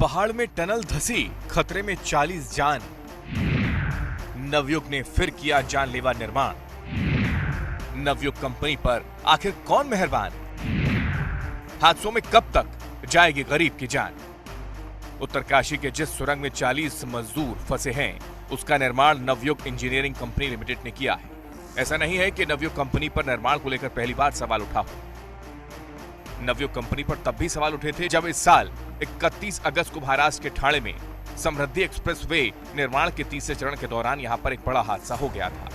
पहाड़ में टनल धसी, खतरे में 40 जान। नवयुग ने फिर किया जानलेवा निर्माण। नवयुग कंपनी पर आखिर कौन मेहरबान? हादसों में कब तक जाएगी गरीब की जान? उत्तरकाशी के जिस सुरंग में 40 मजदूर फंसे हैं, उसका निर्माण नवयुग इंजीनियरिंग कंपनी लिमिटेड ने किया है। ऐसा नहीं है कि नवयुग कंपनी पर निर्माण को लेकर पहली बार सवाल उठा हो। नवयुग कंपनी पर तब भी सवाल उठे थे जब इस साल 31 अगस्त को महाराष्ट्र के ठाणे में समृद्धि एक्सप्रेस वे निर्माण के तीसरे चरण के दौरान यहां पर एक बड़ा हादसा हो गया था।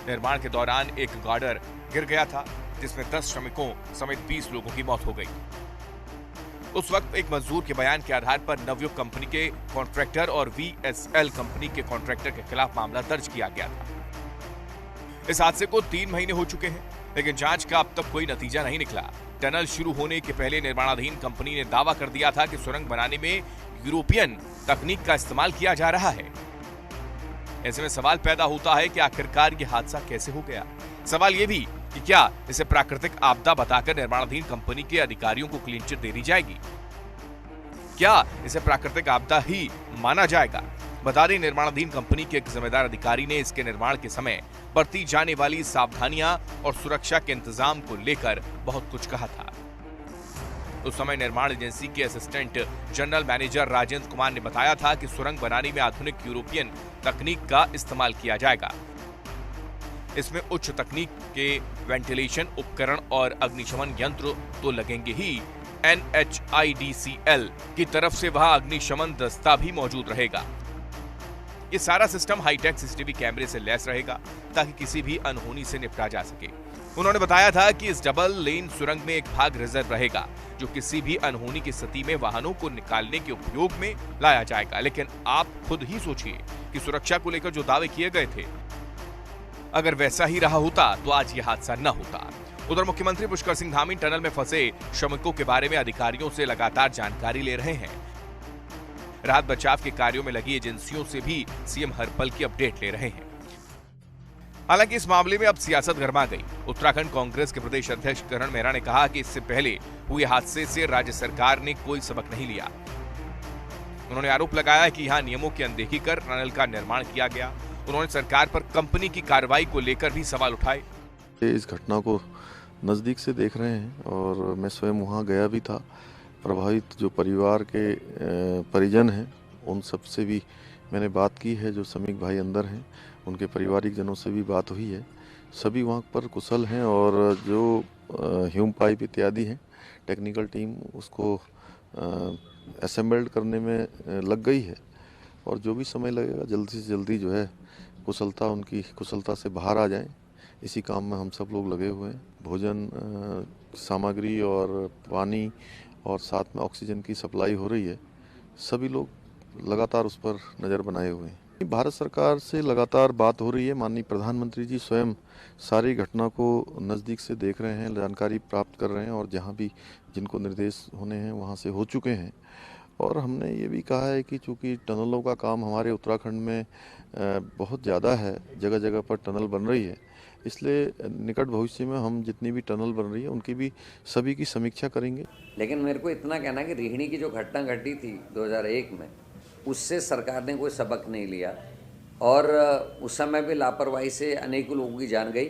निर्माण के दौरान एक गार्डर गिर गया था, जिसमें 10 श्रमिकों समेत 20 लोगों की मौत हो गई। उस वक्त एक मजदूर के बयान के आधार पर नवयुग कंपनी के कॉन्ट्रैक्टर और VSL कंपनी के कॉन्ट्रैक्टर के खिलाफ मामला दर्ज किया गया था। इस हादसे को 3 महीने हो चुके हैं, लेकिन जांच का अब तक कोई नतीजा नहीं निकला। टनल शुरू होने के पहले निर्माणाधीन कंपनी ने दावा कर दिया था कि सुरंग बनाने में यूरोपियन तकनीक का इस्तेमाल किया जा रहा है। ऐसे में सवाल पैदा होता है कि आखिरकार यह हादसा कैसे हो गया। सवाल यह भी कि क्या इसे प्राकृतिक आपदा बताकर निर्माणाधीन कंपनी के अधिकारियों को क्लीन चिट दे दी जाएगी? क्या इसे प्राकृतिक आपदा ही माना जाएगा? बता दें, निर्माणाधीन कंपनी के एक जिम्मेदार अधिकारी ने इसके निर्माण के समय बरती जाने वाली सावधानियां और सुरक्षा के इंतजाम को लेकर बहुत कुछ कहा था। उस समय निर्माण एजेंसी के assistant general manager Rajendra Kumar ने बताया था कि सुरंग बनाने में आधुनिक यूरोपियन तकनीक का इस्तेमाल किया जाएगा। इसमें उच्च तकनीक के वेंटिलेशन उपकरण और अग्निशमन यंत्र तो लगेंगे ही, NHIDCL की तरफ से वहां अग्निशमन दस्ता भी मौजूद रहेगा। ये सारा सिस्टम हाईटेक CCTV कैमरे से लैस रहेगा ताकि किसी भी अनहोनी से निपटा जा सके। उन्होंने बताया था कि इस डबल लेन सुरंग में एक भाग रिजर्व रहेगा, जो किसी भी अनहोनी की स्थिति में वाहनों को निकालने के उपयोग में लाया जाएगा। लेकिन आप खुद ही सोचिए कि सुरक्षा को लेकर जो दावे किए गए थे, अगर वैसा ही रहा होता तो आज यह हादसा न होता। उधर मुख्यमंत्री पुष्कर सिंह धामी टनल में फंसे श्रमिकों के बारे में अधिकारियों से लगातार जानकारी ले रहे हैं। राहत बचाव के कार्यों में लगी एजेंसियों से भी सीएम हर पल की अपडेट ले रहे हैं। हालांकि इस मामले में अब सियासत गरमा गई। उत्तराखंड कांग्रेस के प्रदेश अध्यक्ष करण मेहरा ने कहा कि इससे पहले हुए हादसे से राज्य सरकार ने कोई सबक नहीं लिया। उन्होंने आरोप लगाया कि यहां नियमों की अनदेखी कर टनल का निर्माण किया गया। उन्होंने सरकार पर कंपनी की कार्रवाई को लेकर भी सवाल उठाए। इस घटना को नजदीक से देख रहे हैं और मैं स्वयं वहां गया भी था। प्रभावित जो परिवार के परिजन हैं, उन सब से भी मैंने बात की है। जो श्रमिक भाई अंदर हैं, उनके पारिवारिक जनों से भी बात हुई है। सभी वहाँ पर कुशल हैं और जो ह्यूम पाइप इत्यादि हैं, टेक्निकल टीम उसको असेंबल्ड करने में लग गई है और जो भी समय लगेगा जल्दी से जल्दी जो है उनकी कुशलता से बाहर आ जाएं, इसी काम में हम सब लोग लगे हुए हैं। भोजन सामग्री और पानी और साथ में ऑक्सीजन की सप्लाई हो रही है। सभी लोग लगातार उस पर नज़र बनाए हुए हैं। भारत सरकार से लगातार बात हो रही है। माननीय प्रधानमंत्री जी स्वयं सारी घटना को नज़दीक से देख रहे हैं, जानकारी प्राप्त कर रहे हैं और जहां भी जिनको निर्देश होने हैं वहां से हो चुके हैं। और हमने ये भी कहा है कि चूँकि टनलों का काम हमारे उत्तराखंड में बहुत ज़्यादा है, जगह जगह पर टनल बन रही है, इसलिए निकट भविष्य में हम जितनी भी टनल बन रही है उनकी भी सभी की समीक्षा करेंगे। लेकिन मेरे को इतना कहना कि रोहिणी की जो घटना घटी थी 2001 में, उससे सरकार ने कोई सबक नहीं लिया और उस समय भी लापरवाही से अनेकों लोगों की जान गई।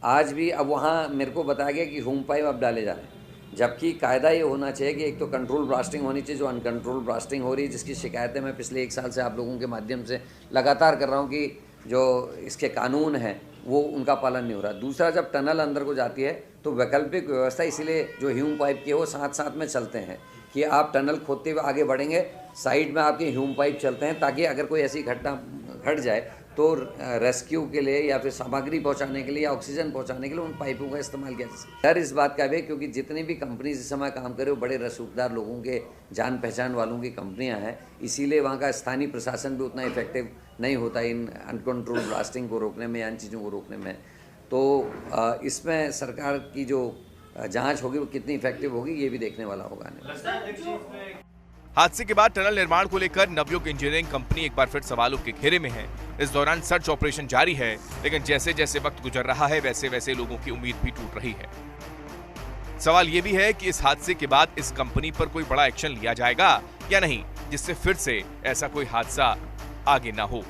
आज भी अब वहाँ मेरे को बताया गया कि ह्यूम पाइप अब डाले जा रहे हैं, जबकि कायदा ये होना चाहिए कि एक तो कंट्रोल ब्लास्टिंग होनी चाहिए। जो अनकंट्रोल ब्लास्टिंग हो रही है, जिसकी शिकायतें मैं पिछले 1 साल से आप लोगों के माध्यम से लगातार कर रहा हूँ कि जो इसके कानून हैं वो उनका पालन नहीं हो रहा। दूसरा, जब टनल अंदर को जाती है तो वैकल्पिक व्यवस्था, इसीलिए जो ह्यूम पाइप के वो साथ साथ में चलते हैं कि आप टनल खोदते हुए आगे बढ़ेंगे, साइड में आपके ह्यूम पाइप चलते हैं ताकि अगर कोई ऐसी घटना घट जाए तो रेस्क्यू के लिए या फिर सामग्री पहुंचाने के लिए या ऑक्सीजन पहुंचाने के लिए उन पाइपों का इस्तेमाल किया जा सकता है। डर इस बात का भी है क्योंकि जितनी भी कंपनी इस समय काम करे वो बड़े रसूखदार लोगों के, जान पहचान वालों की कंपनियां हैं, इसीलिए वहाँ का स्थानीय प्रशासन भी उतना इफेक्टिव नहीं होता इन अनकंट्रोल ब्लास्टिंग को रोकने में या इन चीज़ों को रोकने में। तो इसमें सरकार की जो जाँच होगी वो कितनी इफेक्टिव होगी, ये भी देखने वाला होगा। हादसे के बाद टनल निर्माण को लेकर नवयुग इंजीनियरिंग कंपनी एक बार फिर सवालों के घेरे में है। इस दौरान सर्च ऑपरेशन जारी है, लेकिन जैसे जैसे वक्त गुजर रहा है वैसे वैसे लोगों की उम्मीद भी टूट रही है। सवाल ये भी है कि इस हादसे के बाद इस कंपनी पर कोई बड़ा एक्शन लिया जाएगा या नहीं, जिससे फिर से ऐसा कोई हादसा आगे ना हो।